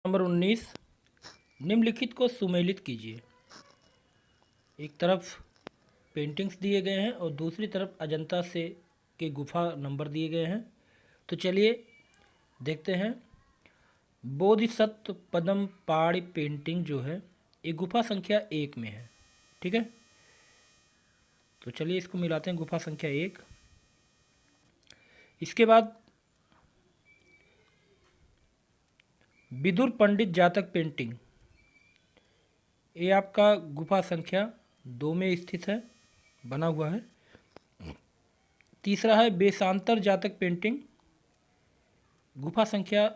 Number 19, निम्नलिखित को सुमेलित कीजिए। एक तरफ पेंटिंग्स दिए गए हैं और दूसरी तरफ अजंता से के गुफा नंबर दिए गए हैं। तो चलिए देखते हैं। बोधिसत्व पद्म पाड़ी पेंटिंग जो है ये गुफा संख्या 1 में है। ठीक है, तो चलिए इसको मिलाते हैं, गुफा संख्या 1। इसके बाद विदुर पंडित जातक पेंटिंग, ये आपका गुफा संख्या 2 में स्थित है, बना हुआ है। तीसरा है बेसांतर जातक पेंटिंग, गुफा संख्या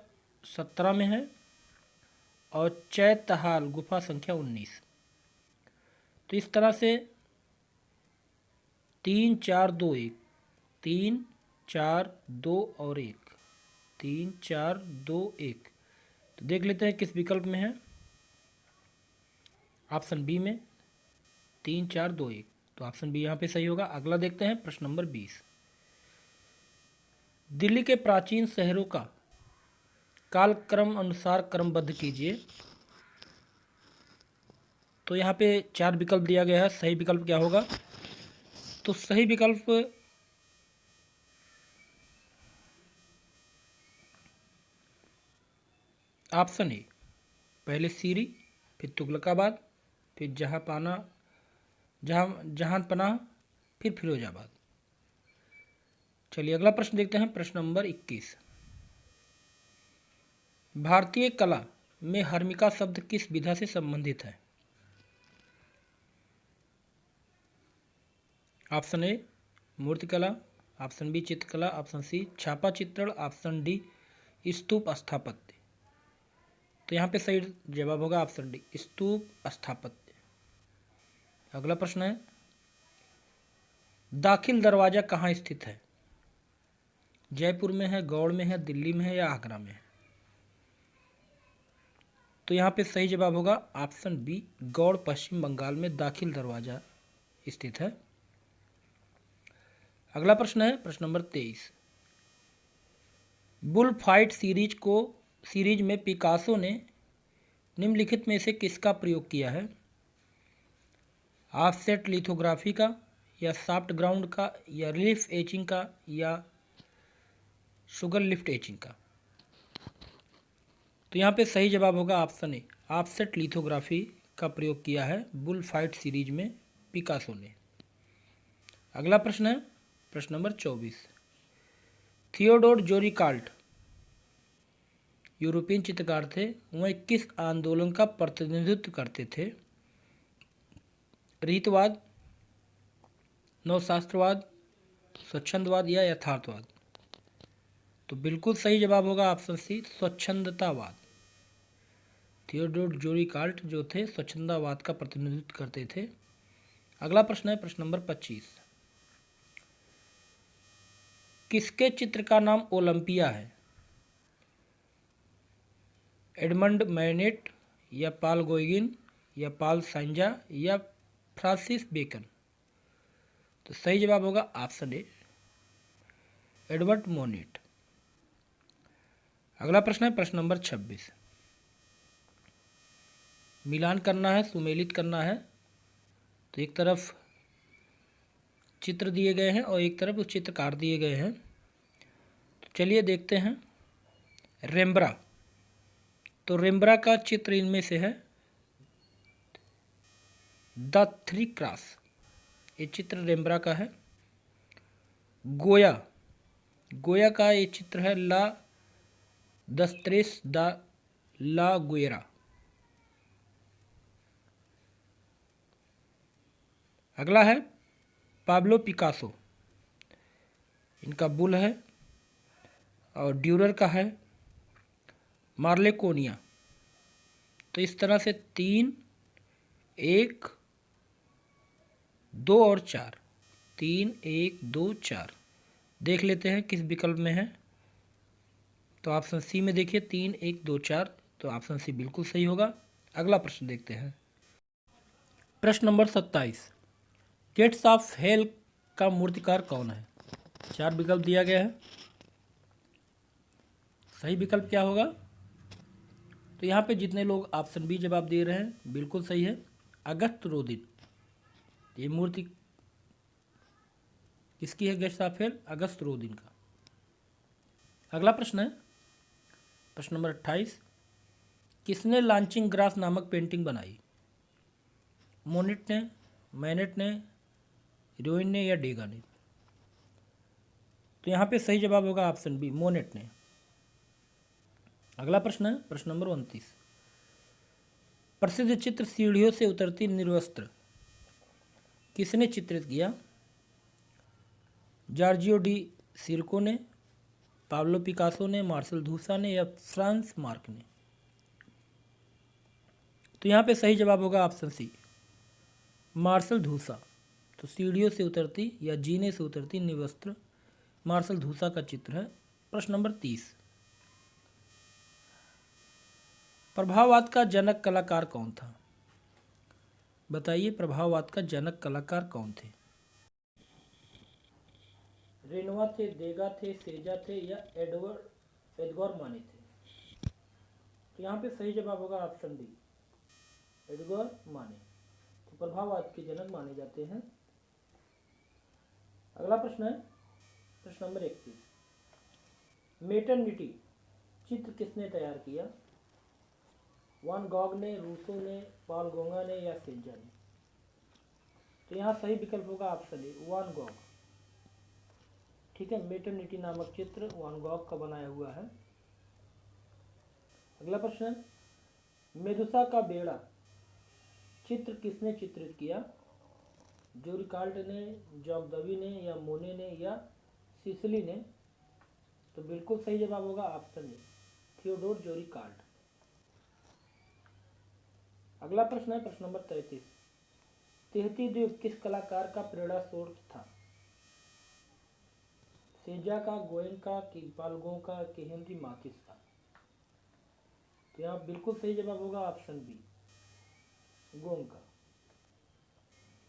17 में है। और चैतहाल गुफा संख्या 19। तो इस तरह से 3 4 2 1, 3 4 2 और 1, 3 4 2 1। तो देख लेते हैं किस विकल्प में है। ऑप्शन बी में 3 4 2 1, तो ऑप्शन बी यहाँ पे सही होगा। अगला देखते हैं प्रश्न नंबर 20। दिल्ली के प्राचीन शहरों का कालक्रम अनुसार क्रमबद्ध कीजिए। तो यहाँ पे 4 विकल्प दिया गया है, सही विकल्प क्या होगा? तो सही विकल्प ऑप्शन ए, पहले सीरी, फिर तुगलकाबाद, फिर जहांपनाह, फिर फिरोजाबाद। चलिए अगला प्रश्न देखते हैं, प्रश्न नंबर 21। भारतीय कला में हर्मिका शब्द किस विधा से संबंधित है? ऑप्शन ए मूर्तिकला, ऑप्शन बी चित्रकला, ऑप्शन सी छापा चित्रण, ऑप्शन डी स्तूप स्थापत्य। तो यहाँ पे सही जवाब होगा ऑप्शन डी स्तूप स्थापत्य। अगला प्रश्न है, दाखिल दरवाजा कहाँ स्थित है? जयपुर में है, गौड़ में है, दिल्ली में है या आगरा में है? तो यहाँ पे सही जवाब होगा ऑप्शन बी गौड़, पश्चिम बंगाल में दाखिल दरवाजा स्थित है। अगला प्रश्न है प्रश्न नंबर 23। बुल फाइट सीरीज में पिकासो ने निम्नलिखित में से किसका प्रयोग किया है? ऑफसेट लिथोग्राफी का, या सॉफ्ट ग्राउंड का, या रिलीफ एचिंग का, या शुगर लिफ्ट एचिंग का? तो यहाँ पे सही जवाब होगा ऑप्शन ए ऑफसेट लिथोग्राफी का प्रयोग किया है बुल फाइट सीरीज में पिकासो ने। अगला प्रश्न है प्रश्न नंबर 24। थियोडोर जोरीकाल्ट यूरोपियन चित्रकार थे, वह किस आंदोलन का प्रतिनिधित्व करते थे? रीतवाद, नवशास्त्रवाद, स्वच्छंदवाद या यथार्थवाद? तो बिल्कुल सही जवाब होगा ऑप्शन सी स्वच्छंदतावाद। थियोडोर जोरीकाल्ट जो थे स्वच्छंदतावाद का प्रतिनिधित्व करते थे। अगला प्रश्न है प्रश्न नंबर 25। किसके चित्र का नाम ओलंपिया है? एडमंड मैनेट, या पॉल गोगिन, या पॉल साइंजा, या फ्रांसिस बेकन? तो सही जवाब होगा ऑप्शन ए एडवर्ड मोनेट। अगला प्रश्न है प्रश्न नंबर 26। मिलान करना है, सुमेलित करना है। तो एक तरफ चित्र दिए गए हैं और एक तरफ उस चित्रकार दिए गए हैं। तो चलिए देखते हैं। रेम्ब्रा, तो रेम्ब्रा का चित्र इनमें से है द थ्री क्रॉस, ये चित्र रेम्ब्रा का है। गोया का ये चित्र है ला दस्त्रेस द ला गुएरा। अगला है पाब्लो पिकासो, इनका बुल है। और ड्यूरर का है मार्लेकोनिया। तो इस तरह से 3 1 2 और 4, 3 1 2 4 देख लेते हैं किस विकल्प में है। तो ऑप्शन सी में देखिए 3 1 2 4, तो ऑप्शन सी बिल्कुल सही होगा। अगला प्रश्न देखते हैं, प्रश्न नंबर 27। गेट्स ऑफ हेल का मूर्तिकार कौन है? 4 विकल्प दिया गया है, सही विकल्प क्या होगा? तो यहाँ पे जितने लोग ऑप्शन बी जवाब दे रहे हैं बिल्कुल सही है, अगस्त रोदिन। ये मूर्ति किसकी है गेस्ट राफेल? अगस्त रोदिन का। अगला प्रश्न है प्रश्न नंबर 28, किसने लॉन्चिंग ग्रास नामक पेंटिंग बनाई? मोनेट ने, मैनेट ने, रोइन ने या डेगा ने? तो यहाँ पे सही जवाब होगा ऑप्शन बी, मोनेट ने। अगला प्रश्न है प्रश्न नंबर 29, प्रसिद्ध चित्र सीढ़ियों से उतरती निर्वस्त्र किसने चित्रित किया? जॉर्जियो डी सिरको ने, पाब्लो पिकासो ने, मार्सेल धूसा ने या फ्रांस मार्क ने? तो यहाँ पे सही जवाब होगा ऑप्शन सी, मार्सेल धूसा। तो सीढ़ियों से उतरती या जीने से उतरती निर्वस्त्र मार्सेल धूसा का चित्र है। प्रश्न नंबर 30, प्रभाववाद का जनक कलाकार कौन था? बताइए, प्रभाववाद का जनक कलाकार कौन थे? रेनवा थे, देगा थे, सेजा थे या एडगोर माने थे? तो यहाँ पे सही जवाब होगा ऑप्शन डी, एडगोर माने। तो प्रभाववाद के जनक माने जाते हैं। अगला प्रश्न है प्रश्न नंबर 31, मेटर्निटी चित्र किसने तैयार किया? वान गॉग ने, रूसो ने, पॉल गोंगा ने या सेजा ने? तो यहाँ सही विकल्प होगा ऑप्शन ए, वान गॉग। ठीक है, मेटर्निटी नामक चित्र वान गॉग का बनाया हुआ है। अगला प्रश्न है, मेदुसा का बेड़ा चित्र किसने चित्रित किया? जोरिकाल्ट ने, जॉगदवी ने या मोने ने या सिसिली ने? तो बिल्कुल सही जवाब होगा ऑप्शन ए, थियोडोर जोरिकाल्ट। अगला प्रश्न है प्रश्न नंबर 33, तिहती द्वीप किस कलाकार का प्रेरणा स्रोत था? सेजा का, गोयनका की, पालगों का कि हेनरी माथिस का? तो यहाँ बिल्कुल सही जवाब होगा ऑप्शन बी, गोंग का।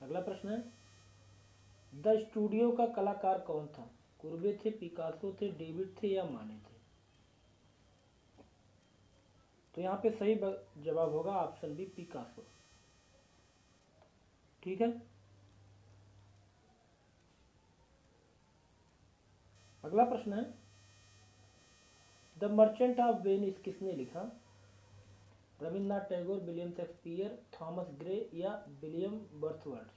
अगला प्रश्न है, द स्टूडियो का कलाकार कौन था? कुर्बे थे, पिकासो थे, डेविड थे या माने थे? तो यहाँ पे सही जवाब होगा ऑप्शन बी, पिकासो। ठीक है, अगला प्रश्न है, द मर्चेंट ऑफ वेनिस किसने लिखा? Rabindranath Tagore, William Shakespeare, Thomas Gray या विलियम बर्थवर्थ?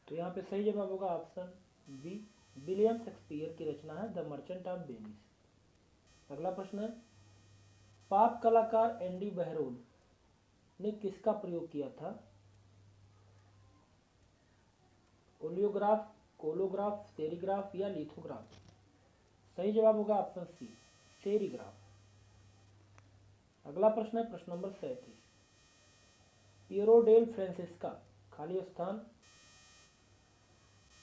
तो यहाँ पे सही जवाब होगा ऑप्शन बी, विलियम शेक्सपियर की रचना है द मर्चेंट ऑफ वेनिस। अगला प्रश्न है, पाप कलाकार एंडी बहरोल ने किसका प्रयोग किया था? ओलियोग्राफ, कोलोग्राफ, सेरीग्राफ या लिथोग्राफ? सही जवाब होगा ऑप्शन सी, सेरीग्राफ। अगला प्रश्न है प्रश्न नंबर 37, पियरो डेल फ्रांसेस्का खाली स्थान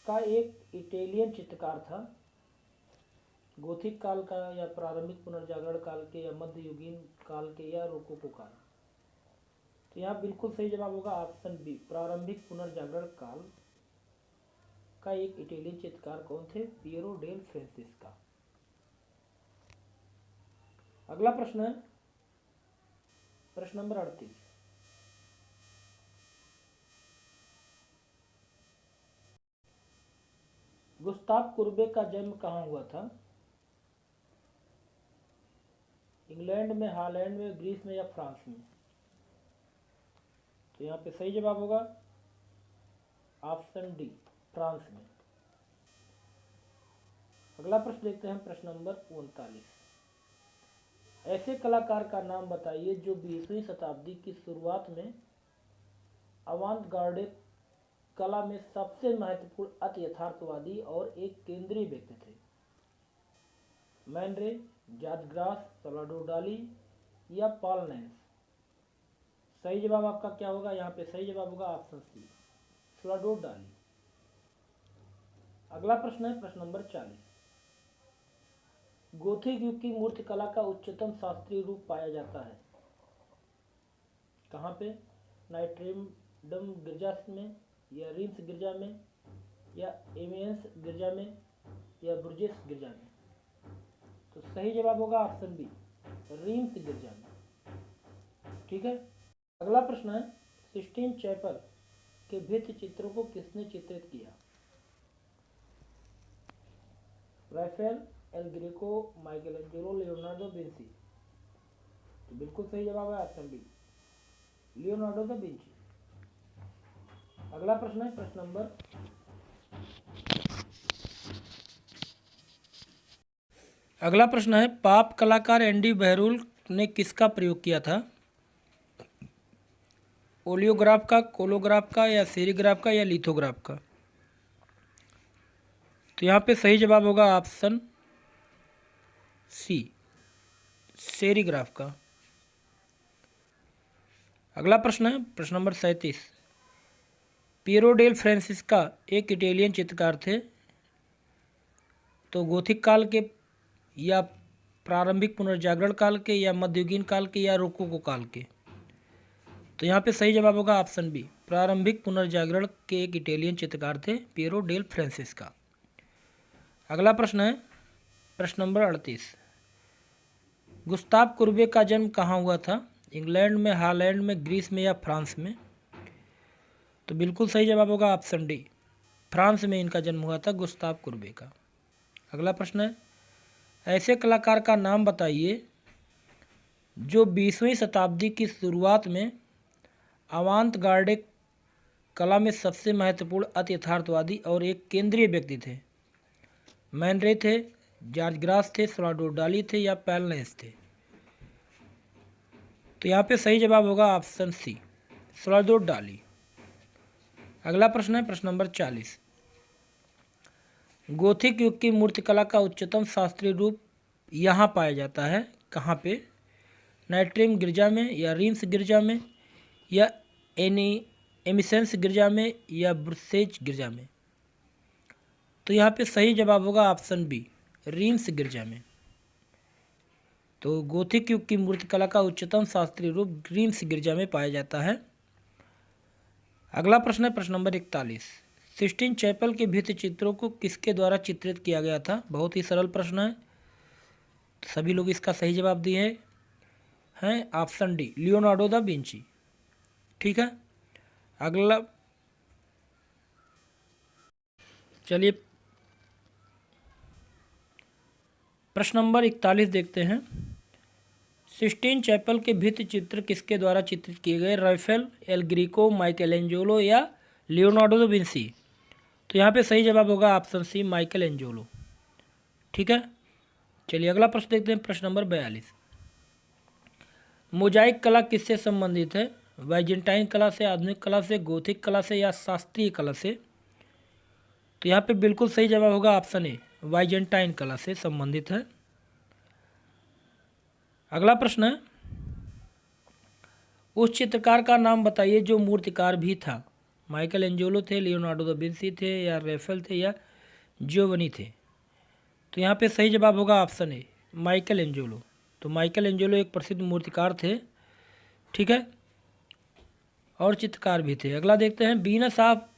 का एक इटालियन चित्रकार था। गोथिक काल का या प्रारंभिक पुनर्जागरण काल के या मध्ययुगीन काल के या रोकोको काल? तो यहाँ बिल्कुल सही जवाब होगा ऑप्शन बी, प्रारंभिक पुनर्जागरण काल का एक इटालियन चित्रकार कौन थे? Piero della Francesca. अगला प्रश्न है प्रश्न नंबर 38, गुस्ताव कुर्बे का जन्म कहाँ हुआ था? इंग्लैंड में, हॉलैंड में, ग्रीस में या फ्रांस में? तो यहाँ पे सही जवाब होगा ऑप्शन डी, फ्रांस में। अगला प्रश्न देखते हैं प्रश्न नंबर 39, ऐसे कलाकार का नाम बताइए जो 20वीं शताब्दी की शुरुआत में अवांत गार्डे कला में सबसे महत्वपूर्ण अति यथार्थवादी और एक केंद्रीय व्यक्ति थे। मैन रे, जॉर्ज ग्रास, सल्वाडोर डाली या पॉल नैंस? सही जवाब आपका क्या होगा? यहाँ पे सही जवाब होगा ऑप्शन सी, सल्वाडोर डाली। अगला प्रश्न है प्रश्न नंबर 40, गोथिक युग की मूर्तिकला का उच्चतम शास्त्रीय रूप पाया जाता है कहाँ पे? नाइट्रेडम गिरजा में या रीम्स गिरजा में या एमियंस गिरजा में या बुर्जेस गिरजा में? तो सही जवाब होगा ऑप्शन बी, रीम्स गिरजा में। ठीक है। अगला प्रश्न है, सिस्टीन चैपल के भित्ति चित्रों को किसने चित्रित किया? Raphael, El Greco, Michelangelo, Leonardo Vinci. तो बिल्कुल सही जवाब है option B, Leonardo da Vinci. अगला प्रश्न है, प्रश्न नंबर 'पाप कलाकार एंडी बहरूल ने किसका प्रयोग किया था? ओलियोग्राफ का, कोलोग्राफ का, या सेरीग्राफ का, या लिथोग्राफ का? तो यहाँ पे सही जवाब होगा ऑप्शन सी, सेरीग्राफ का। अगला प्रश्न है, प्रश्न नंबर 37। पियरो डेल फ्रांसिस्का एक इटालियन चित्रकार थे। तो गोथिक काल के, या प्रारंभिक पुनर्जागरण काल के, या मध्ययुगीन काल के, या रोकोको काल के? तो यहाँ पे सही जवाब होगा ऑप्शन बी, प्रारंभिक पुनर्जागरण के एक इटालियन चित्रकार थे पियरो डेल फ्रांसिस्का। अगला प्रश्न है, प्रश्न नंबर 38। गुस्ताव कुर्बे का जन्म कहाँ हुआ था? इंग्लैंड में, हॉलैंड में, ग्रीस में, या फ्रांस में? तो बिल्कुल सही जवाब होगा ऑप्शन डी, फ्रांस में इनका जन्म हुआ था गुस्ताव कुर्बे का। अगला प्रश्न है, ऐसे कलाकार का नाम बताइए जो 20वीं शताब्दी की शुरुआत में अवांत गार्डे कला में सबसे महत्वपूर्ण अति यथार्थवादी और एक केंद्रीय व्यक्ति थे। मैन रे थे, जॉर्ज ग्रास थे, सल्वाडोर डाली थे, या पैलनेस थे? तो यहाँ पे सही जवाब होगा ऑप्शन सी, सल्वाडोर डाली। अगला प्रश्न है, प्रश्न नंबर 40। गोथिक युग की मूर्तिकला का उच्चतम शास्त्रीय रूप यहाँ पाया जाता है, कहाँ पे? नाइट्रिम गिरजा में, या रीम्स गिरजा में, या एमिसेंस गिरजा में, या ब्रुसेज गिरजा में? तो यहाँ पे सही जवाब होगा ऑप्शन बी, रीम्स गिरजा में। तो गोथिक युग की मूर्तिकला का उच्चतम शास्त्रीय रूप रीम्स गिरजा में पाया जाता है। अगला प्रश्न है, प्रश्न नंबर 41। सिस्टीन चैपल के भित्ति चित्रों को किसके द्वारा चित्रित किया गया था? बहुत ही सरल प्रश्न है, सभी लोग इसका सही जवाब दिए हैं option D, Leonardo da Vinci. ठीक है। अगला, चलिए प्रश्न नंबर 41 देखते हैं। सिस्टीन चैपल के भित्ति चित्र किसके द्वारा चित्रित किए गए? राफेल, एल ग्रीको, माइकलएंजेलो, या लियोनार्डो दा विंची? तो यहाँ पे सही जवाब होगा ऑप्शन सी, माइकलएंजेलो। ठीक है। चलिए अगला प्रश्न देखते हैं, प्रश्न नंबर 42। मोजाइक कला किससे संबंधित है? बाइजेंटाइन कला से, आधुनिक कला से, गोथिक कला से, या शास्त्रीय कला से? तो यहाँ पे बिल्कुल सही जवाब होगा ऑप्शन ए, बाइजेंटाइन कला से संबंधित है। अगला प्रश्न है, उस चित्रकार का नाम बताइए जो मूर्तिकार भी था। माइकलएंजेलो थे, लियोनार्डो दा विंची थे, या राफेल थे, या जियोवनी थे? तो यहाँ पे सही जवाब होगा ऑप्शन ए, माइकलएंजेलो। तो माइकलएंजेलो एक प्रसिद्ध मूर्तिकार थे, ठीक है, और चित्रकार भी थे। अगला देखते हैं, वीनस ऑफ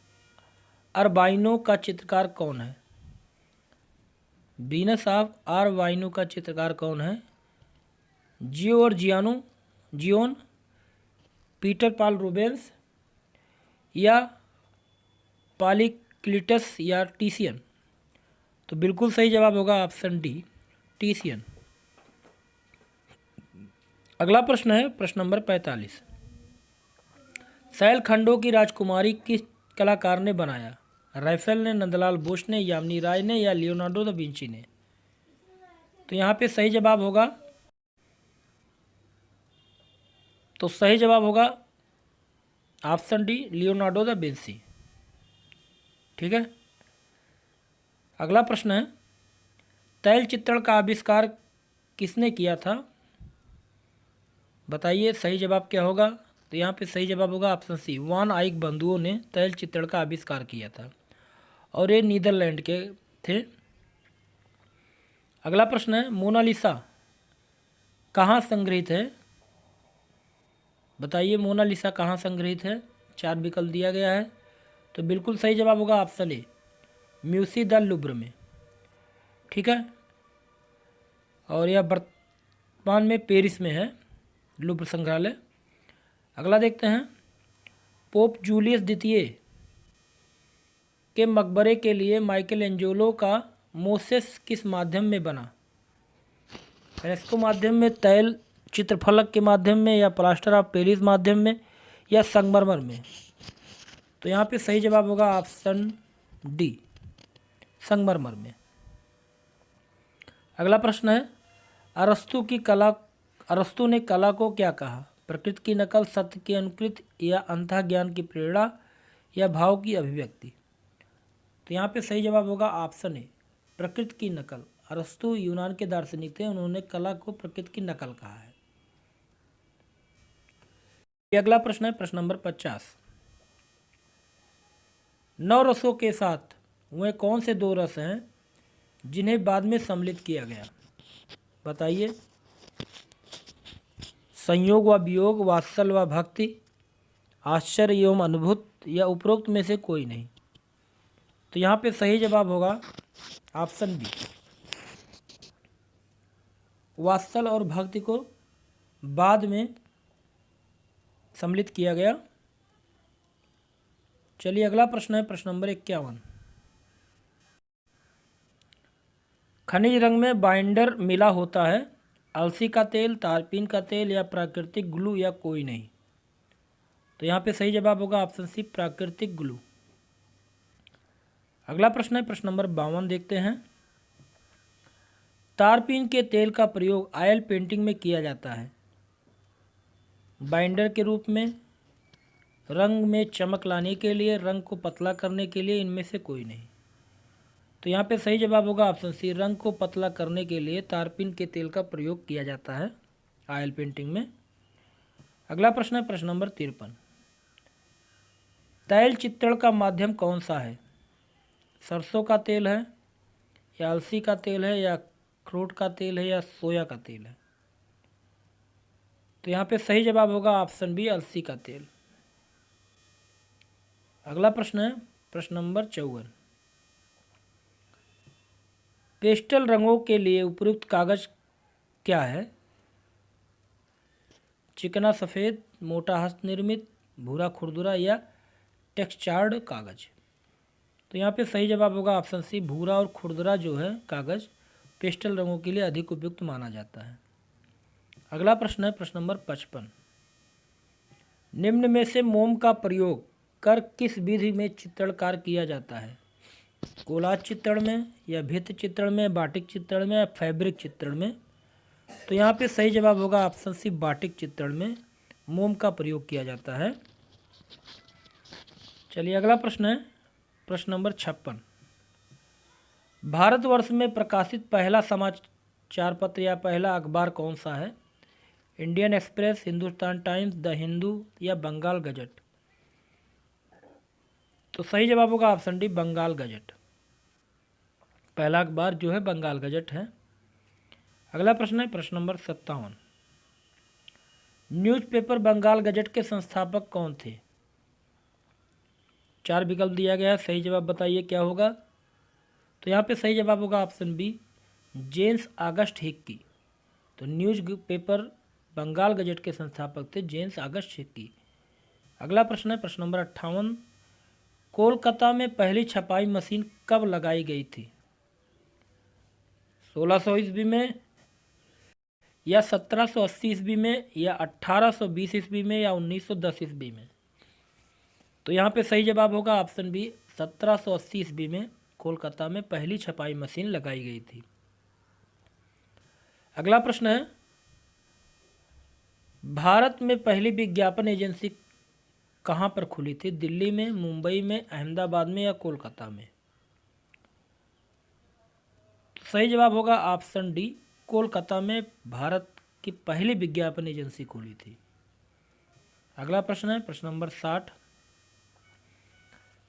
अर्बाइनो का चित्रकार कौन है? वीनस ऑफ अर्बाइनो का चित्रकार कौन है? जियोन, पीटर पाल रूबेंस, या पॉलीक्लिटस, या टिशियन? तो बिल्कुल सही जवाब होगा ऑप्शन डी, टिशियन। अगला प्रश्न है, प्रश्न नंबर 45। शैलखंडों की राजकुमारी किस कलाकार ने बनाया? राफेल ने, नंदलाल बोस ने, यामिनी राय ने, या लियोनार्डो दा विंची ने? तो यहाँ पे सही जवाब होगा, तो सही जवाब होगा option D, Leonardo da Vinci. ठीक है। अगला प्रश्न है, तैल चित्रण का आविष्कार किसने किया था? बताइए सही जवाब क्या होगा? तो यहाँ पे सही जवाब होगा ऑप्शन सी, वान आइक बंधुओं ने तैल चित्रण का आविष्कार किया था, और ये नीदरलैंड के थे। अगला प्रश्न है, मोनालिसा कहाँ संग्रहित है? बताइए मोनालिसा कहाँ संग्रहित है? 4 विकल्प दिया गया है। तो बिल्कुल सही जवाब होगा ऑप्शन ए, म्यूसी द लुब्र में। ठीक है। और यह वर्तमान में पेरिस में है, लुब्र संग्रहालय। अगला देखते हैं, पोप जूलियस द्वितीय के मकबरे के लिए माइकल एंजेलो का मोसेस किस माध्यम में बना? फ्रेस्को माध्यम में, तैल चित्रफलक के माध्यम में, या प्लास्टर ऑफ पेरिस माध्यम में, या संगमरमर में? तो यहाँ पे सही जवाब होगा ऑप्शन डी, संगमरमर में। अगला प्रश्न है, अरस्तु ने कला को क्या कहा? प्रकृति की नकल, सत्य की अनुकृति, या अंतः ज्ञान की प्रेरणा, या भाव की अभिव्यक्ति? तो यहाँ पे सही जवाब होगा ऑप्शन ए, प्रकृति की नकल। अरस्तु यूनान के दार्शनिक थे, उन्होंने कला को प्रकृति की नकल कहा है। अगला प्रश्न है प्रश्न नंबर 50। 9 रसों के साथ वे कौन से 2 रस हैं जिन्हें बाद में सम्मिलित किया गया? बताइए। संयोग व वियोग, वात्सल्य व भक्ति, आश्चर्य एवं अनुभूत, या उपरोक्त में से कोई नहीं? तो यहाँ पे सही जवाब होगा ऑप्शन बी, वात्सल्य और भक्ति को बाद में सम्मिलित किया गया। चलिए अगला प्रश्न है प्रश्न नंबर 51। खनिज रंग में बाइंडर मिला होता है, अलसी का तेल, तारपीन का तेल, या प्राकृतिक ग्लू, या कोई नहीं? तो यहाँ पे सही जवाब होगा ऑप्शन सी, प्राकृतिक ग्लू। अगला प्रश्न है प्रश्न नंबर 52, देखते हैं। तारपीन के तेल का प्रयोग ऑयल पेंटिंग में किया जाता है, बाइंडर के रूप में, रंग में चमक लाने के लिए, रंग को पतला करने के लिए, इनमें से कोई नहीं? तो यहाँ पे सही जवाब होगा ऑप्शन सी, रंग को पतला करने के लिए तारपीन के तेल का प्रयोग किया जाता है ऑयल पेंटिंग में। अगला प्रश्न है प्रश्न नंबर 53। तैल चित्रण का माध्यम कौन सा है? सरसों का तेल है, या अलसी का तेल है, या अखरोट का तेल है, या सोया का तेल है? तो यहाँ पे सही जवाब होगा ऑप्शन बी, अलसी का तेल। अगला प्रश्न है प्रश्न नंबर 54। पेस्टल रंगों के लिए उपयुक्त कागज क्या है? चिकना सफ़ेद, मोटा हस्त निर्मित, भूरा खुरदुरा, या टेक्सचार्ड कागज? तो यहाँ पे सही जवाब होगा ऑप्शन सी, भूरा और खुरदुरा जो है कागज पेस्टल रंगों के लिए अधिक उपयुक्त माना जाता है। अगला प्रश्न है प्रश्न नंबर 55। निम्न में से मोम का प्रयोग कर किस विधि में चित्रणकार किया जाता है? कोलाज चित्रण में, या भित्ति चित्रण में, बाटिक चित्रण में, या फैब्रिक चित्रण में? तो यहाँ पे सही जवाब होगा ऑप्शन सी, बाटिक चित्रण में मोम का प्रयोग किया जाता है। चलिए अगला प्रश्न है प्रश्न नंबर 56। भारतवर्ष में प्रकाशित पहला समाचार पत्र या पहला अखबार कौन सा है? Indian express, Hindustan times, the Hindu, या बंगाल गजट? तो सही जवाब होगा ऑप्शन डी, बंगाल गजट। पहला अखबार जो है बंगाल गजट है। अगला प्रश्न है प्रश्न नंबर 57। न्यूज़पेपर बंगाल गजट के संस्थापक कौन थे? 4 विकल्प दिया गया है, सही जवाब बताइए क्या होगा? तो यहाँ पे सही जवाब होगा option B, James August Hicky. तो न्यूज़ पेपर बंगाल गजट के संस्थापक थे जेम्स ऑगस्ट हिक्की। अगला प्रश्न है प्रश्न नंबर 58। कोलकाता में पहली छपाई मशीन कब लगाई गई थी? 1600 ईस्वी में, या 1780 ईस्वी में, या 1820 ईस्वी में, या 1910 ईस्वी में? तो यहाँ पे सही जवाब होगा ऑप्शन बी, 1780 ईस्वी में कोलकाता में पहली छपाई मशीन लगाई गई थी। अगला प्रश्न है, भारत में पहली विज्ञापन एजेंसी कहाँ पर खुली थी? दिल्ली में, मुंबई में, अहमदाबाद में, या कोलकाता में? तो सही जवाब होगा ऑप्शन डी, कोलकाता में भारत की पहली विज्ञापन एजेंसी खुली थी। अगला प्रश्न है प्रश्न नंबर 60।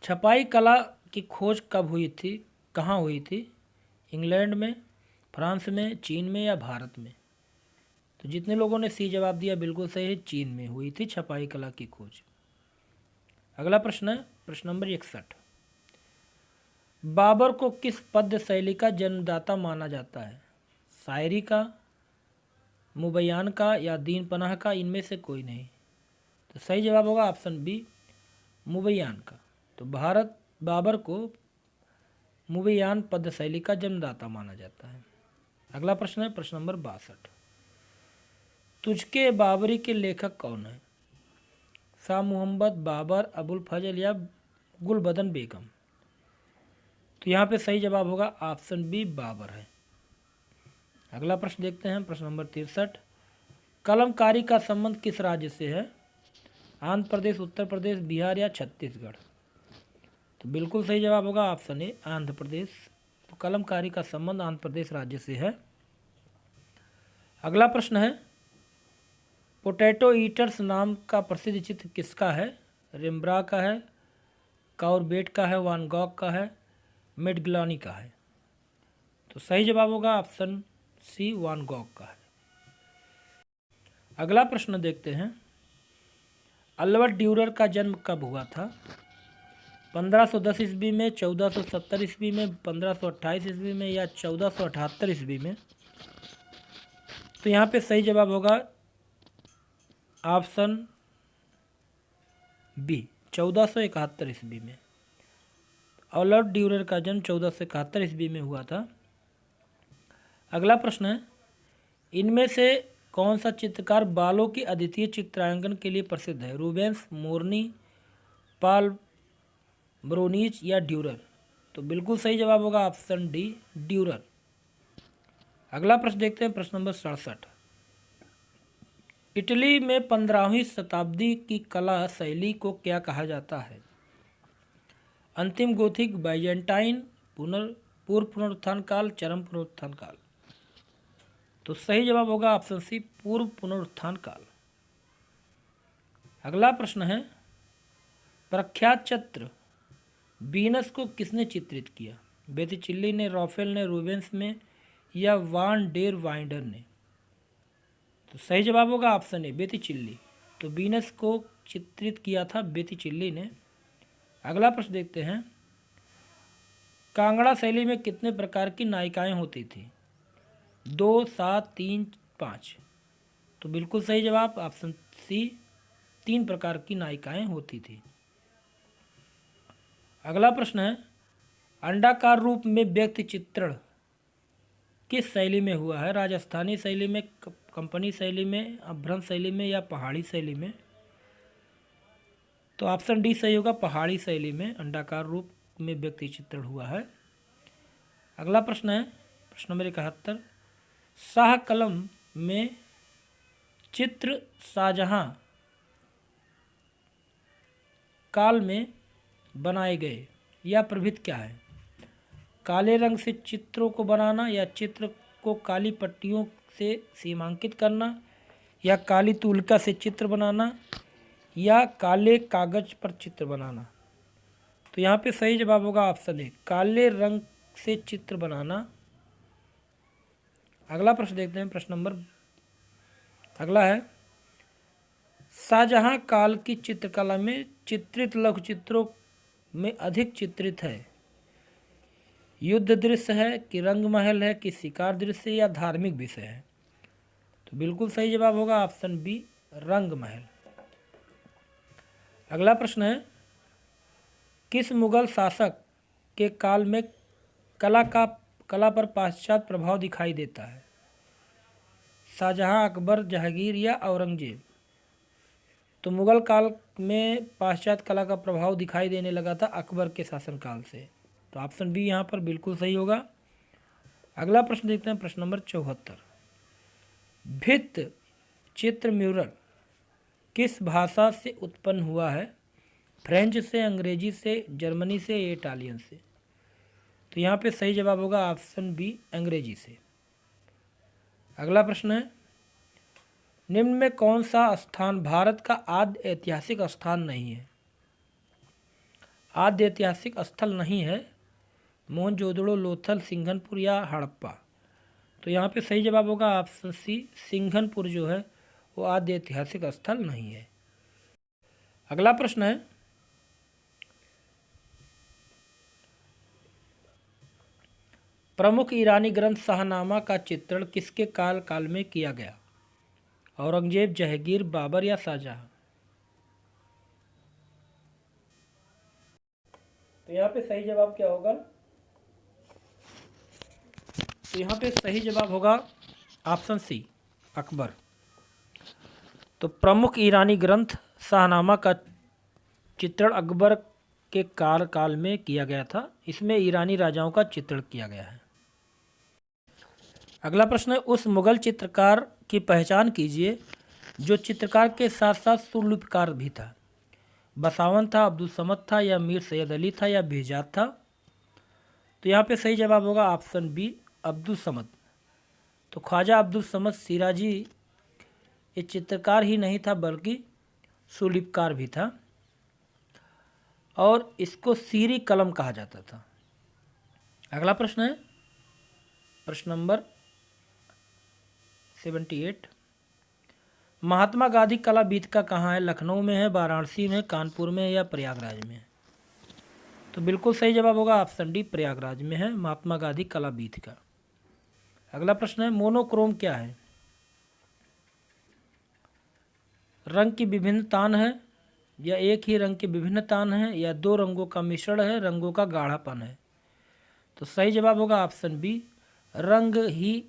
छपाई कला की खोज कब हुई थी, कहाँ हुई थी? इंग्लैंड में, फ्रांस में, चीन में, या भारत में? तो जितने लोगों ने सी जवाब दिया बिल्कुल सही है, चीन में हुई थी छपाई कला की खोज। अगला प्रश्न है प्रश्न नंबर 61। बाबर को किस पद्य शैली का जन्मदाता माना जाता है? शायरी का, मुबैयान का, या दीन पनाह का, इनमें से कोई नहीं? तो सही जवाब होगा ऑप्शन बी मुबैयान का। तो भारत बाबर को मुबैयान पद्य शैली का जन्मदाता माना जाता है। अगला प्रश्न है प्रश्न नंबर 62। तुझके बाबरी के लेखक कौन है? शाह मोहम्मद, बाबर, अबुल फजल या गुलबदन बेगम? तो यहाँ पे सही जवाब होगा ऑप्शन बी बाबर है। अगला प्रश्न देखते हैं प्रश्न नंबर 63। कलमकारी का संबंध किस राज्य से है? आंध्र प्रदेश, उत्तर प्रदेश, बिहार या छत्तीसगढ़? तो बिल्कुल सही जवाब होगा ऑप्शन ए आंध्र प्रदेश। तो कलमकारी का संबंध आंध्र प्रदेश राज्य से है। अगला प्रश्न है पोटैटो ईटर्स नाम का प्रसिद्ध चित्र किसका है? रिम्ब्रा का है, काउरबेट का है, वान गॉग का है, मेडग्लानी का है? तो सही जवाब होगा ऑप्शन सी वान गॉग का है। अगला प्रश्न देखते हैं अल्बर्ट ड्यूरर का जन्म कब हुआ था? 1510 ईस्वी में, 1470 ईस्वी में, 1528 ईस्वी में या 1478 ईस्वी में? तो यहाँ पे सही जवाब होगा ऑप्शन बी 1471 ईस्वी में। अल्बर्ट ड्यूरर का जन्म 1471 ईस्वी में हुआ था। अगला प्रश्न है इनमें से कौन सा चित्रकार बालों की अद्वितीय चित्रांकन के लिए प्रसिद्ध है? रूबेंस, मोरनी, पाल ब्रोनीच या ड्यूरर? तो बिल्कुल सही जवाब होगा ऑप्शन डी ड्यूरर। अगला प्रश्न देखते हैं प्रश्न नंबर 67। इटली में 15वीं शताब्दी की कला शैली को क्या कहा जाता है? अंतिम गोथिक, बाइजेंटाइन, पूर्व पुनरुत्थान काल, चरम पुनरुत्थान काल? तो सही जवाब होगा ऑप्शन सी पूर्व पुनरुत्थान काल। अगला प्रश्न है प्रख्यात चित्र वीनस को किसने चित्रित किया? बेतिचिल्ली ने, रॉफेल ने, रूबेंस में या वान डेर वाइंडर ने? तो सही जवाब होगा ऑप्शन ए बेतिचिल्ली। तो वीनस को चित्रित किया था बेतिचिल्ली ने। अगला प्रश्न देखते हैं कांगड़ा शैली में कितने प्रकार की नायिकाएं होती थी? 2, 7, 3, 5? तो बिल्कुल सही जवाब ऑप्शन सी 3 प्रकार की नायिकाएं होती थी। अगला प्रश्न है अंडाकार रूप में व्यक्ति चित्रण किस शैली में हुआ है? राजस्थानी शैली में, कंपनी शैली में, अभ्रंश शैली में या पहाड़ी शैली में? तो ऑप्शन डी सही होगा पहाड़ी शैली में अंडाकार रूप में व्यक्ति चित्रण हुआ है। अगला प्रश्न है प्रश्न नंबर 71। शाह कलम में चित्र शाहजहां काल में बनाए गए या प्रभेद क्या है? काले रंग से चित्रों को बनाना या चित्र को काली पट्टियों से सीमांकित करना या काली तूलिका से चित्र बनाना या काले कागज पर चित्र बनाना? तो यहाँ पे सही जवाब होगा ऑप्शन ए काले रंग से चित्र बनाना। अगला प्रश्न देखते हैं प्रश्न नंबर अगला है शाहजहां काल की चित्रकला में चित्रित लघु चित्रों में अधिक चित्रित है युद्ध दृश्य है कि रंग महल है कि शिकार दृश्य या धार्मिक विषय है? तो बिल्कुल सही जवाब होगा ऑप्शन बी रंग महल। अगला प्रश्न है किस मुगल शासक के काल में कला पर पाश्चात्य प्रभाव दिखाई देता है? शाहजहां, अकबर, जहांगीर या औरंगजेब? तो मुगल काल में पाश्चात्य कला का प्रभाव दिखाई देने लगा था अकबर के शासनकाल से। तो ऑप्शन बी यहाँ पर बिल्कुल सही होगा। अगला प्रश्न देखते हैं प्रश्न नंबर 74। भित्ति चित्र म्यूरल किस भाषा से उत्पन्न हुआ है? फ्रेंच से, अंग्रेजी से, जर्मनी से या इटालियन से? तो यहाँ पे सही जवाब होगा ऑप्शन बी अंग्रेजी से। अगला प्रश्न है निम्न में कौन सा स्थान भारत का आद्य ऐतिहासिक स्थान नहीं है? आद्य ऐतिहासिक स्थल नहीं है मोहनजोदड़ो, लोथल, सिंघनपुर या हड़प्पा? तो यहाँ पे सही जवाब होगा ऑप्शन सी सिंघनपुर जो है वो आद्य ऐतिहासिक स्थल नहीं है। अगला प्रश्न है प्रमुख ईरानी ग्रंथ शाहनामा का चित्रण किसके काल में किया गया? औरंगजेब, जहांगीर, बाबर या शाहजहां? तो यहाँ पे सही जवाब क्या होगा? तो यहाँ पे सही जवाब होगा ऑप्शन सी, अकबर। तो प्रमुख ईरानी ग्रंथ शाहनामा का चित्रण अकबर के कार्यकाल में किया गया था। इसमें ईरानी राजाओं का चित्रण किया गया है। अगला प्रश्न है, उस मुगल चित्रकार की पहचान कीजिए जो चित्रकार के साथ साथ सुलिपकार भी था। बसावन था, अब्दुल समद था, या मीर सैयद अली था, या बेहजाद था? तो यहाँ पे सही जवाब होगा ऑप्शन बी, अब्दुल समद। तो ख्वाजा अब्दुल समद सिराजी ये चित्रकार ही नहीं था बल्कि सुलिपकार भी था, और इसको सीरी कलम कहा जाता था। अगला प्रश्न है प्रश्न नंबर 78। महात्मा गांधी कला वीथिका कहाँ है? लखनऊ में है, वाराणसी में, कानपुर में, या प्रयागराज में? तो बिल्कुल सही जवाब होगा ऑप्शन डी, प्रयागराज में है महात्मा गांधी कला वीथिका। अगला प्रश्न है, मोनोक्रोम क्या है? रंग की विभिन्न तान है, या एक ही रंग के विभिन्न तान है, या दो रंगों का मिश्रण है, रंगों का गाढ़ापन है? तो सही जवाब होगा ऑप्शन बी, रंग ही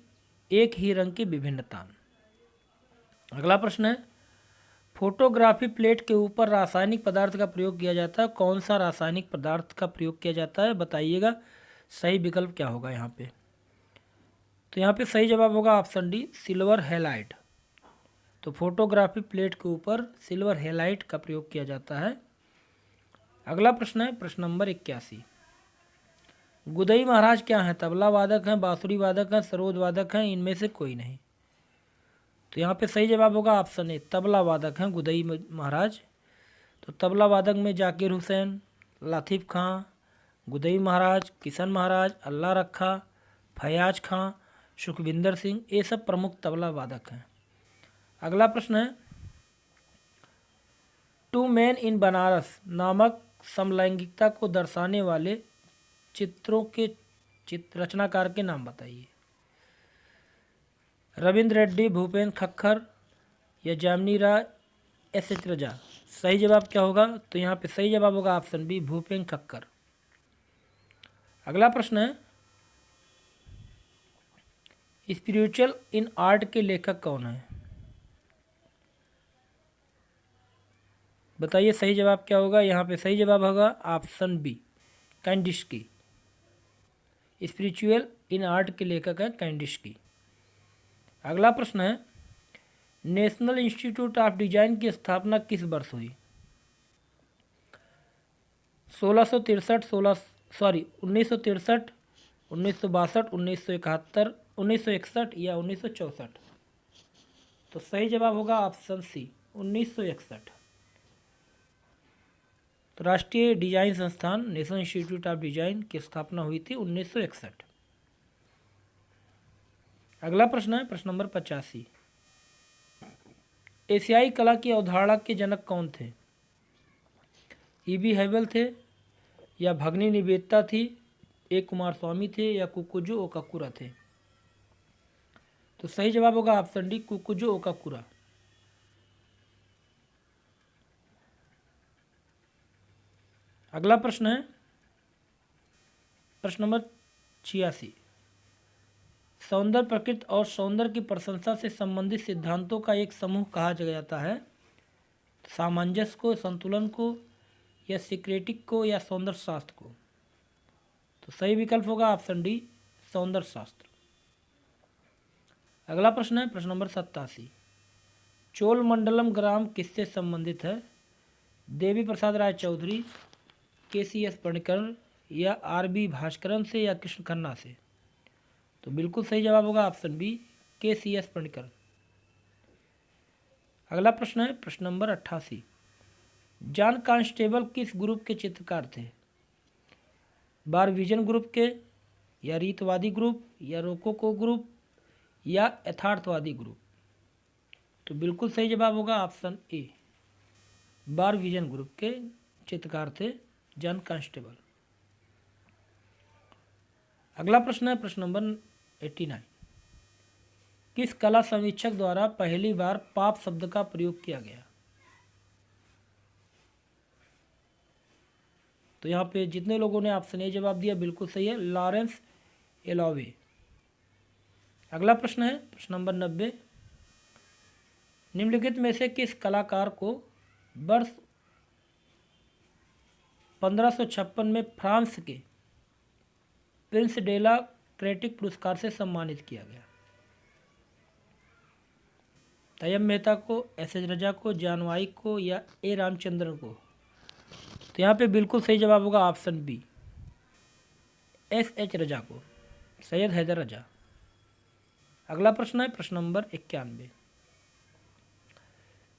एक ही रंग के विभिन्न तान। अगला प्रश्न है, फोटोग्राफी प्लेट के ऊपर रासायनिक पदार्थ का प्रयोग किया जाता है। कौन सा रासायनिक पदार्थ का प्रयोग किया जाता है? बताइएगा सही विकल्प क्या होगा यहाँ पे। तो यहाँ पे सही जवाब होगा ऑप्शन डी, सिल्वर हैलाइड। तो फोटोग्राफी प्लेट के ऊपर सिल्वर हैलाइड का प्रयोग किया जाता है। अगला प्रश्न है प्रश्न नंबर 81। गुदई महाराज क्या हैं? तबला वादक हैं, बांसुरी वादक हैं, सरोद वादक हैं, इनमें से कोई नहीं? तो यहाँ पे सही जवाब होगा ऑप्शन ए, तबला वादक हैं गुदई महाराज। तो तबला वादक में जाकिर हुसैन, लातिफ खां, गुदई महाराज, किशन महाराज, अल्लाह रखा, फयाज खां, सुखविंदर सिंह, ये सब प्रमुख तबला वादक हैं। अगला प्रश्न है, टू मैन इन बनारस नामक समलैंगिकता को दर्शाने वाले चित्रों के रचनाकार के नाम बताइए। रविंद्र रेड्डी, भूपेन खक्खर, या जामनी राय, एस एच रजा? सही जवाब क्या होगा? तो यहाँ पे सही जवाब होगा ऑप्शन बी, भूपेन खक्खर। अगला प्रश्न है, स्पिरिचुअल इन आर्ट के लेखक कौन है? बताइए सही जवाब क्या होगा? यहाँ पे सही जवाब होगा option B, Kandinsky. Spiritual in art के लेखक है कैंडिशकी। अगला प्रश्न है, नेशनल इंस्टीट्यूट ऑफ डिजाइन की स्थापना किस वर्ष हुई? 1963, 1962, 1971, 1961 या 1964? तो सही जवाब होगा ऑप्शन सी, 1961। तो राष्ट्रीय डिजाइन संस्थान नेशनल इंस्टीट्यूट ऑफ डिजाइन की स्थापना हुई थी 1961। अगला प्रश्न है प्रश्न नंबर 85। एशियाई कला की अवधारणा के जनक कौन थे? ईबी हैवल थे, या भगनी निवेदिता थी, ए कुमार स्वामी थे, या कुकुजो ओकाकुरा थे? तो सही जवाब होगा ऑप्शन डी, कुकुजो ओकाकुरा। अगला प्रश्न है प्रश्न नंबर 86। सौंदर्य प्रकृति और सौंदर्य की प्रशंसा से संबंधित सिद्धांतों का एक समूह कहा जाता है। सामंजस्य को, संतुलन को, या सिक्रेटिक को, या सौंदर्य शास्त्र को? तो सही विकल्प होगा ऑप्शन डी, सौंदर्य शास्त्र। अगला प्रश्न है प्रश्न नंबर 87। चोलमंडलम ग्राम किससे संबंधित है? देवी प्रसाद राय चौधरी, केसीएस पणिकर, या आरबी भास्करन से, या कृष्ण खन्ना से? तो बिल्कुल सही जवाब होगा ऑप्शन बी, केसीएस पणिकर। अगला प्रश्न है प्रश्न नंबर 88। जॉन कांस्टेबल किस ग्रुप के चित्रकार थे? बारविजन ग्रुप के, या रीतवादी ग्रुप, या रोकोको ग्रुप, या यथार्थवादी ग्रुप? तो बिल्कुल सही जवाब होगा ऑप्शन ए, बारविजन ग्रुप के चित्रकार थे जॉन कांस्टेबल। अगला प्रश्न है प्रश्न नंबर 89। किस कला समीक्षक द्वारा पहली बार पाप शब्द का प्रयोग किया गया? तो यहाँ पे जितने लोगों ने ऑप्शन ए जवाब दिया बिल्कुल सही है, लॉरेंस एलोवे। अगला प्रश्न है प्रश्न नंबर 90। निम्नलिखित में से किस कलाकार को वर्ष 1556 में फ्रांस के प्रिंस डेला क्रेटिक पुरस्कार से सम्मानित किया गया? तैयब मेहता को, एस.एच. रजा को, जॉन वाइक को या ए रामचंद्रन को? तो यहाँ पे बिल्कुल सही जवाब होगा ऑप्शन बी, एस.एच. रजा को, सैयद हैदर रजा। अगला प्रश्न है प्रश्न नंबर 91।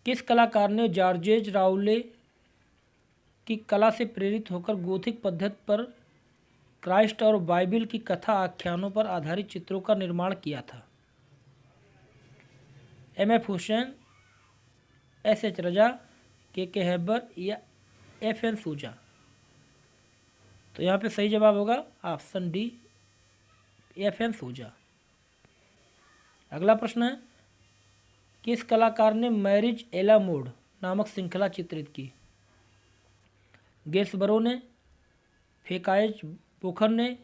किस कलाकार ने जॉर्जेज राउले की कला से प्रेरित होकर गोथिक पद्धति पर क्राइस्ट और बाइबिल की कथा आख्यानों पर आधारित चित्रों का निर्माण किया था? एम.एफ. हुसैन, एस.एच. रजा, के हैबर या एफ.एन. सूजा? तो यहाँ पे सही जवाब होगा ऑप्शन डी, एफ.एन. सूजा। अगला प्रश्न है किस कलाकार ने मैरिज एला मोड नामक श्रृंखला चित्रित की? गेस्बरो ने, फेकाएज पोखर ने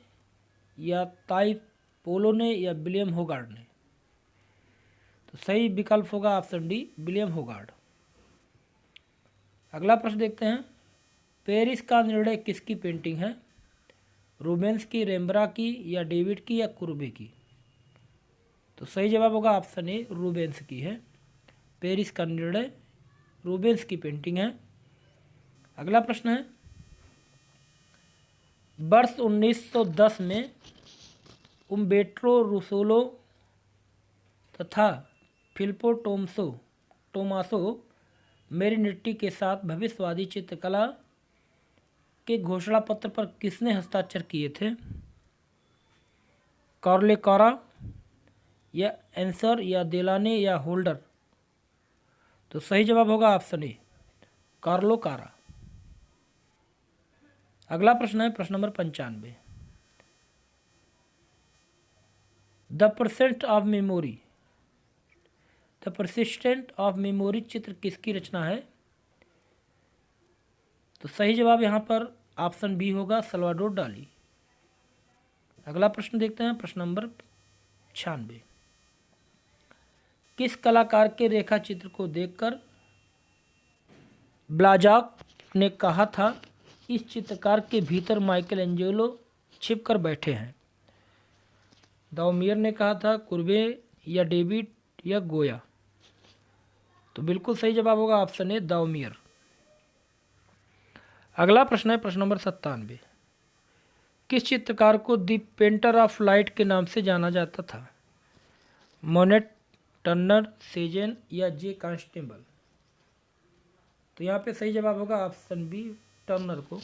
या ताई पोलो ने या विलियम होगार्ड ने? तो सही विकल्प होगा ऑप्शन डी, विलियम होगार्ड। अगला प्रश्न देखते हैं, पेरिस का निर्णय किसकी पेंटिंग है? रूबेंस की, रेम्ब्रा की या डेविड की या कुर्बे की? तो सही जवाब होगा ऑप्शन ए, रूबेंस की है। पेरिस का निर्णय रूबेंस की पेंटिंग है। अगला प्रश्न है, वर्ष 1910 में उम्बेर्टो रूसोलो तथा फिलिपो टोमासो मेरिनेट्टी के साथ भविष्यवादी चित्रकला के घोषणा पत्र पर किसने हस्ताक्षर किए थे? कार्ले कारा या एंसर या देलाने या होल्डर? तो सही जवाब होगा ऑप्शन ए, कार्लो कारा। अगला प्रश्न है प्रश्न number 95। The persistent of memory चित्र किसकी रचना है? तो सही जवाब यहाँ पर ऑप्शन बी होगा, सल्वाडोर डाली। अगला प्रश्न देखते हैं प्रश्न नंबर 96। किस कलाकार के रेखा चित्र को देखकर ब्लाजाक ने कहा था इस चित्रकार के भीतर माइकल एंजेलो छिप कर बैठे हैं? दाउमियर ने कहा था, कुर्बे या डेविड या गोया? तो बिल्कुल सही जवाब होगा ऑप्शन ए, दाउमियर। अगला प्रश्न है प्रश्न नंबर 97। किस चित्रकार को द पेंटर ऑफ लाइट के नाम से जाना जाता था? मोनेट, टर्नर, सेजेन या जे कांस्टेबल? तो यहाँ पे सही जवाब होगा ऑप्शन बी, टर्नर को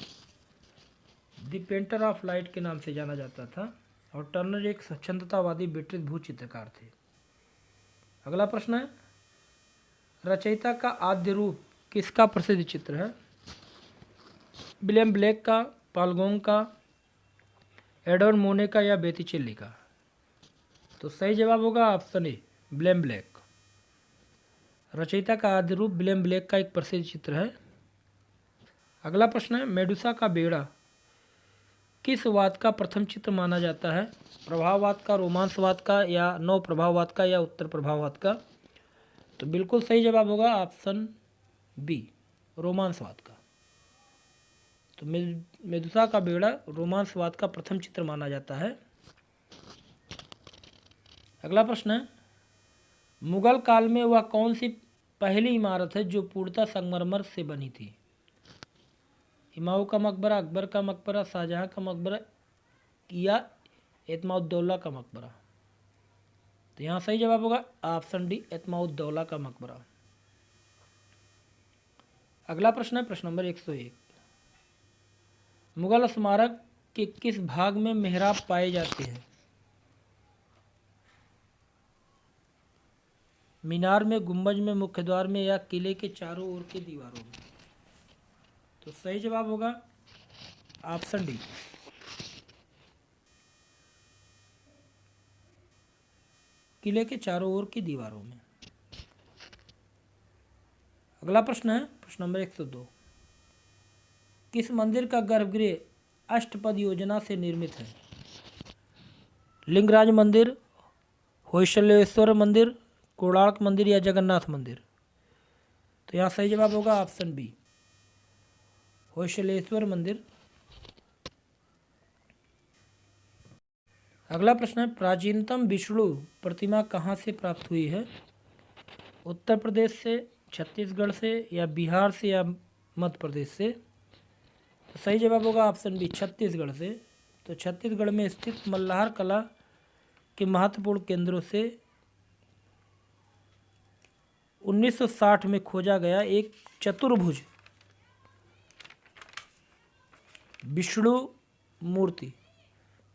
द पेंटर ऑफ लाइट के नाम से जाना जाता था। और टर्नर एक स्वच्छंदतावादी ब्रिटिश भू चित्रकार थे। अगला प्रश्न है, रचयिता का आद्य रूप किसका प्रसिद्ध चित्र है? विलियम ब्लेक का, पालगोंग का, एडवर्ड मोने का या बेतिचेल्ली का? तो सही जवाब होगा ऑप्शन ए, विलियम ब्लेक। रचयिता का आद्य रूप विलियम ब्लेक का एक प्रसिद्ध चित्र है। अगला प्रश्न है, मेडुसा का बेड़ा किस वाद का प्रथम चित्र माना जाता है? प्रभाववाद का, रोमांसवाद का या नव प्रभाववाद का या उत्तर प्रभाववाद का? तो बिल्कुल सही जवाब होगा ऑप्शन बी, रोमांसवाद का। तो मेदुसा का बेड़ा रोमांसवाद का प्रथम चित्र माना जाता है। अगला प्रश्न है, मुगल काल में वह कौन सी पहली इमारत है जो पूर्णतः संगमरमर से बनी थी? हुमायूं का मकबरा, अकबर का मकबरा, शाहजहां का मकबरा या एतमाउद्दौला का मकबरा? तो यहाँ सही जवाब होगा ऑप्शन डी, एतमाउद्दौला का मकबरा। अगला प्रश्न है प्रश्न नंबर 101। मुगल स्मारक के किस भाग में मेहराब पाए जाते हैं? मीनार में, गुंबज में, मुख्य द्वार में या किले के चारों ओर की दीवारों में? तो सही जवाब होगा ऑप्शन डी, किले के चारों ओर की दीवारों में। अगला प्रश्न है प्रश्न नंबर 102। किस मंदिर का गर्भगृह अष्टपद योजना से निर्मित है? लिंगराज मंदिर, होयसलेश्वर मंदिर, कोणार्क मंदिर या जगन्नाथ मंदिर? तो यहाँ सही जवाब होगा ऑप्शन बी, होयसलेश्वर मंदिर। अगला प्रश्न है, प्राचीनतम विष्णु प्रतिमा कहाँ से प्राप्त हुई है? उत्तर प्रदेश से, छत्तीसगढ़ से या बिहार से या मध्य प्रदेश से? तो सही जवाब होगा ऑप्शन बी, छत्तीसगढ़ से। तो छत्तीसगढ़ में स्थित मल्लाहार कला के महत्वपूर्ण केंद्रों से 1960 में खोजा गया एक चतुर्भुज विष्णु मूर्ति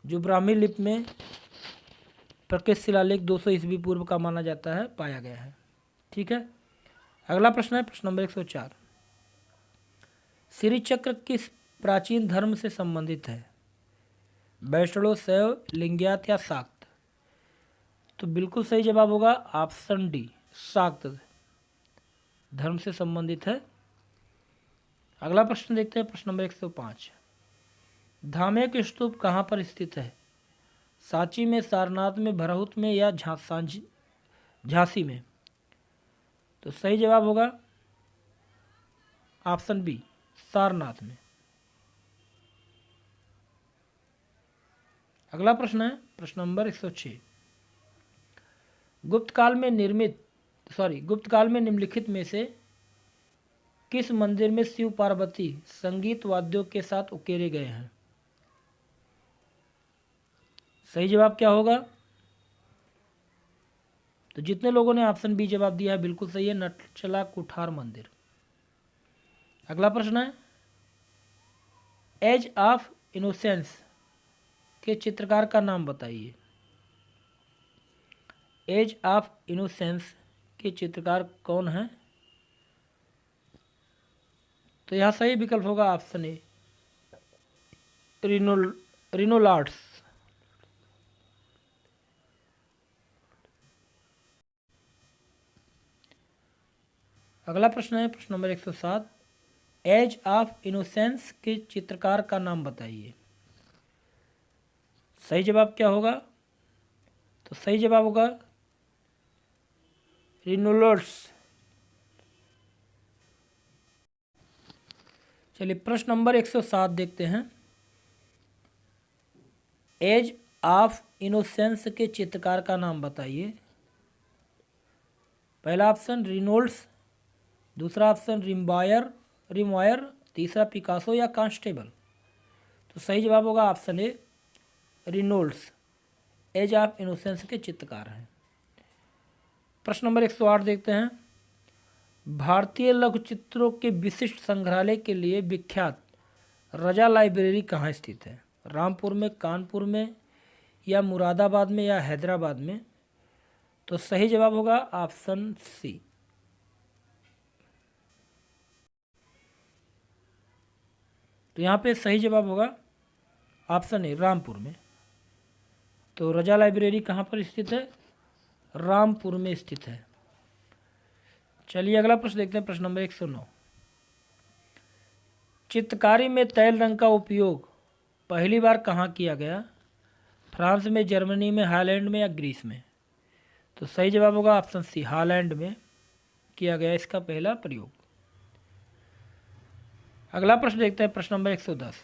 जो ब्राह्मी लिपि में प्रकृत शिलालेख 200 ईस्वी पूर्व का माना जाता है, पाया गया है। ठीक है। अगला प्रश्न है प्रश्न नंबर 104, श्री चक्र किस प्राचीन धर्म से संबंधित है? वैष्णव, शैव, लिंगायत या शाक्त? तो बिल्कुल सही जवाब होगा ऑप्शन डी, शाक्त धर्म से संबंधित है। अगला प्रश्न देखते हैं प्रश्न नंबर 105, धामेक स्तूप कहाँ पर स्थित है? सांची में, सारनाथ में, भरहुत में या झांसी में? तो सही जवाब होगा ऑप्शन बी, सारनाथ में। अगला प्रश्न है प्रश्न नंबर 106, गुप्त काल में निम्नलिखित में से किस मंदिर में शिव पार्वती संगीत वाद्यों के साथ उकेरे गए हैं? सही जवाब क्या होगा? तो जितने लोगों ने ऑप्शन बी जवाब दिया है बिल्कुल सही है, नटचला कुठार मंदिर। अगला प्रश्न है, एज ऑफ इनोसेंस के चित्रकार का नाम बताइए। एज ऑफ इनोसेंस के चित्रकार कौन है? तो यहाँ सही विकल्प होगा ऑप्शन ए, रिनोलार्ड्स। अगला प्रश्न है प्रश्न नंबर 107, एज ऑफ इनोसेंस के चित्रकार का नाम बताइए। सही जवाब क्या होगा? तो सही जवाब होगा रिनोलार्ड्स। चलिए प्रश्न नंबर 107 देखते हैं, एज ऑफ इनोसेंस के चित्रकार का नाम बताइए। पहला ऑप्शन रिनोल्ड्स, दूसरा ऑप्शन रिमवायर, तीसरा पिकासो या कांस्टेबल? तो सही जवाब होगा option A, Reynolds age of innocence के चित्रकार हैं। प्रश्न नंबर 108 देखते हैं, भारतीय लघुचित्रों के विशिष्ट संग्रहालय के लिए विख्यात रजा लाइब्रेरी कहाँ स्थित है? रामपुर में, कानपुर में या मुरादाबाद में या हैदराबाद में? तो सही जवाब होगा ऑप्शन सी। तो यहाँ पे सही जवाब होगा ऑप्शन ए, रामपुर में। तो रजा लाइब्रेरी कहाँ पर स्थित है? रामपुर में स्थित है। चलिए अगला प्रश्न देखते हैं प्रश्न नंबर 109, चित्रकारी में तैल रंग का उपयोग पहली बार कहाँ किया गया? फ्रांस में, जर्मनी में, हॉलैंड में या ग्रीस में? तो सही जवाब होगा ऑप्शन सी, हॉलैंड में किया गया इसका पहला प्रयोग। अगला प्रश्न देखते हैं प्रश्न नंबर 110,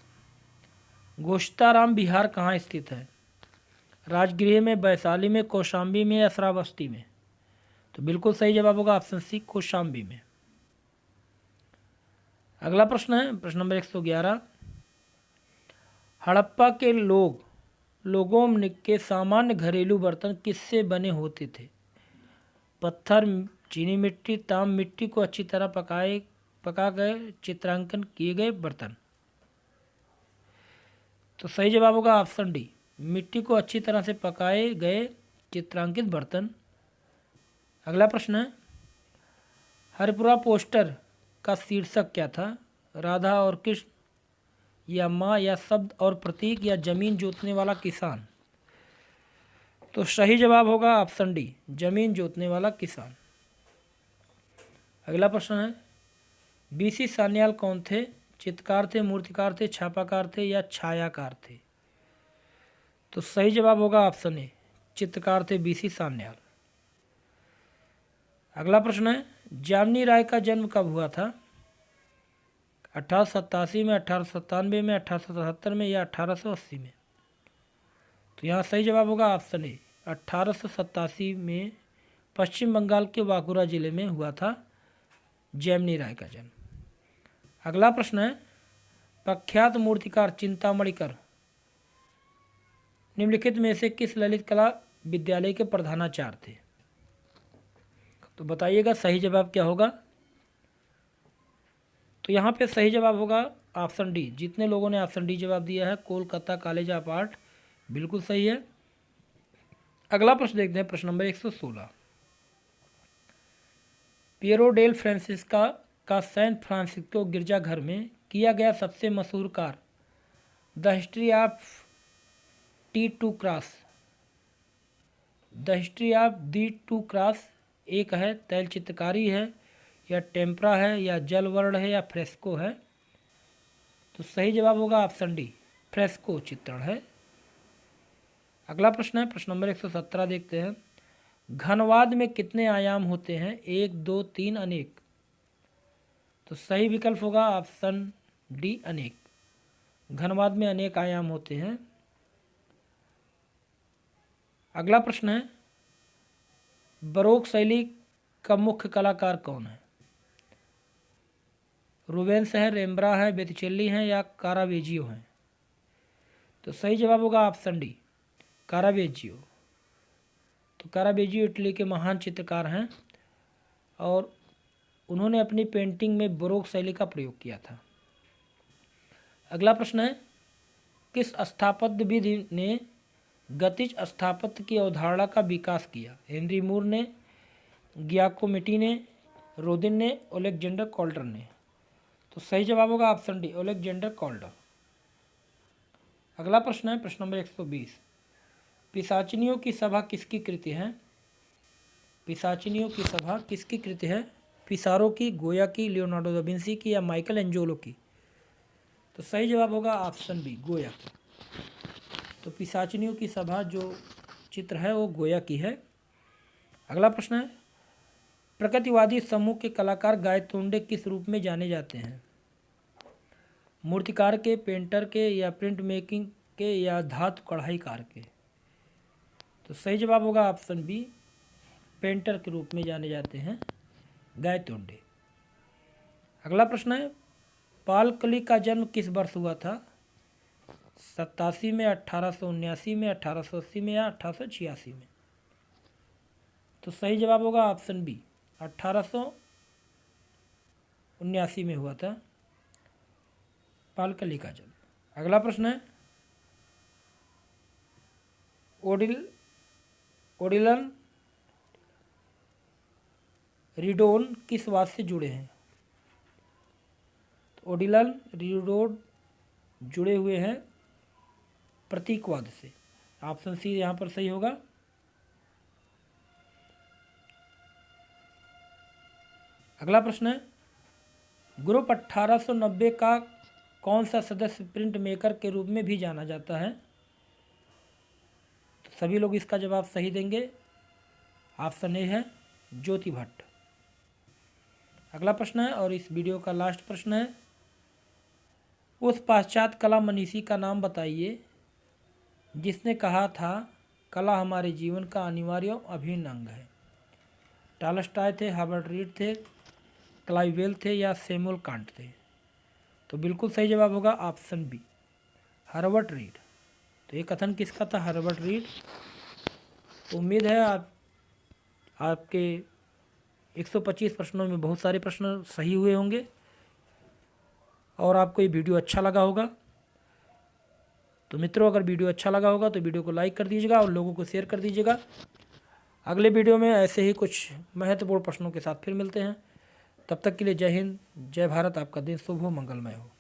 गोश्ताराम विहार कहाँ स्थित है? राजगृह में, वैशाली में, कौशाम्बी में या श्रावस्ती में? तो बिल्कुल सही जवाब होगा ऑप्शन सी, कौशाम्बी में। अगला प्रश्न है प्रश्न नंबर 111, हड़प्पा के लोगों के सामान्य घरेलू बर्तन किससे बने होते थे? पत्थर, चीनी मिट्टी, ताम मिट्टी को अच्छी तरह पका गए चित्रांकन किए गए बर्तन? तो सही जवाब होगा ऑप्शन डी, मिट्टी को अच्छी तरह से पकाए गए चित्रांकित बर्तन। अगला प्रश्न है, हरिपुरा पोस्टर का शीर्षक क्या था? राधा और कृष्ण या माँ या शब्द और प्रतीक या जमीन जोतने वाला किसान? तो सही जवाब होगा ऑप्शन डी, जमीन जोतने वाला किसान। अगला प्रश्न है, बीसी सान्याल कौन थे चित्रकार थे, मूर्तिकार थे, छापाकार थे या छायाकार थे? तो सही जवाब होगा ऑप्शन ए, चित्रकार थे, बीसी सान्याल। अगला प्रश्न है, जामनी राय का जन्म कब हुआ था? 1887 में, 1897 में, 1877 में या 1880 में? तो यहाँ सही जवाब होगा ऑप्शन ए, 1887 में पश्चिम बंगाल के बांकुरा जिले में हुआ था जामनी राय का जन्म। अगला प्रश्न है, प्रख्यात मूर्तिकार चिंतामणिकर निम्नलिखित में से किस ललित कला विद्यालय के प्रधानाचार्य थे? तो बताइएगा सही जवाब क्या होगा। तो यहाँ पे सही जवाब होगा ऑप्शन डी। जितने लोगों ने ऑप्शन डी जवाब दिया है, कोलकाता कॉलेज ऑफ आर्ट, बिल्कुल सही है। अगला प्रश्न देखते हैं, प्रश्न नंबर 116। पियरो डेल फ्रांसिस्का का सैन फ्रांसिस्को गिरजाघर में किया गया सबसे मशहूर कार्य the history of the true cross, the history of the true cross एक है, तैल चित्रकारी है या टेम्परा है या जल वर्ण है या फ्रेस्को है? तो सही जवाब होगा ऑप्शन डी, फ्रेस्को चित्रण है। अगला प्रश्न है, प्रश्न नंबर 117 देखते हैं। घनवाद में कितने आयाम होते हैं? 1, 2, 3, अनेक? तो सही विकल्प होगा ऑप्शन डी, अनेक। घनवाद में अनेक आयाम होते हैं। अगला प्रश्न है, बरोक शैली का मुख्य कलाकार कौन है? रूबेंस है, रेम्ब्रा है, बेतिचेल्ली है या कारावेजियो है? तो सही जवाब होगा ऑप्शन डी, कारावेजियो। तो कारावेजियो इटली के महान चित्रकार हैं और उन्होंने अपनी पेंटिंग में बरोक शैली का प्रयोग किया था। अगला प्रश्न है, किस स्थापत्य विधि ने गतिज स्थापत्य की अवधारणा का विकास किया? हेनरी मूर ने, गियाकोमेटी ने, रोदिन ने, ओलेक्जेंडर कॉल्डर ने? तो सही जवाब होगा ऑप्शन डी, ओलेक्जेंडर कॉल्डर। अगला प्रश्न है, प्रश्न नंबर 120। पिशाचिनियों की सभा किसकी कृति है? पिशाचिनियों की सभा किसकी कृति है? पिसारो की, गोया की, लियोनार्डो दा विंसी की या माइकल एंजेलो की? तो सही जवाब होगा ऑप्शन बी, गोया की। तो पिशाचिनियों की सभा जो चित्र है वो गोया की है। अगला प्रश्न है, प्रकृतिवादी समूह के कलाकार गायतोंडे किस रूप में जाने जाते हैं? मूर्तिकार के, पेंटर के या प्रिंट मेकिंग के या धातु कढ़ाईकार के? तो सही जवाब होगा ऑप्शन बी, पेंटर के रूप में जाने जाते हैं गायतोंडे। अगला प्रश्न है, पालकली का जन्म किस वर्ष हुआ था? 87 में, 1879 में, 1880 में या 1886 में? तो सही जवाब होगा ऑप्शन बी, 1879 में हुआ था पालकली का जन्म। अगला प्रश्न है, ओडिलन रिडोन किस वाद से जुड़े हैं? ओडिलन रिडोन जुड़े हुए हैं प्रतीकवाद से। ऑप्शन सी यहाँ पर सही होगा। अगला प्रश्न है, ग्रुप 1890 का कौन सा सदस्य प्रिंट मेकर के रूप में भी जाना जाता है? तो सभी लोग इसका जवाब सही देंगे। ऑप्शन ए है ज्योति भट्ट। अगला प्रश्न है और इस वीडियो का लास्ट प्रश्न है, उस पाश्चात्य कला मनीषी का नाम बताइए जिसने कहा था कला हमारे जीवन का अनिवार्य और अभिन्न अंग है। टॉलस्टॉय थे, हार्बर्ट रीड थे, क्लाइवेल थे या सैमुअल कांट थे? तो बिल्कुल सही जवाब होगा ऑप्शन बी, हार्बर्ट रीड। तो ये कथन किसका था? हार्बर्ट रीड। तो उम्मीद है आपके 125 प्रश्नों में बहुत सारे प्रश्न सही हुए होंगे और आपको ये वीडियो अच्छा लगा होगा। तो मित्रों, अगर वीडियो अच्छा लगा होगा तो वीडियो को लाइक कर दीजिएगा और लोगों को शेयर कर दीजिएगा। अगले वीडियो में ऐसे ही कुछ महत्वपूर्ण प्रश्नों के साथ फिर मिलते हैं। तब तक के लिए जय हिंद, जय भारत। आपका दिन शुभ हो, मंगलमय हो।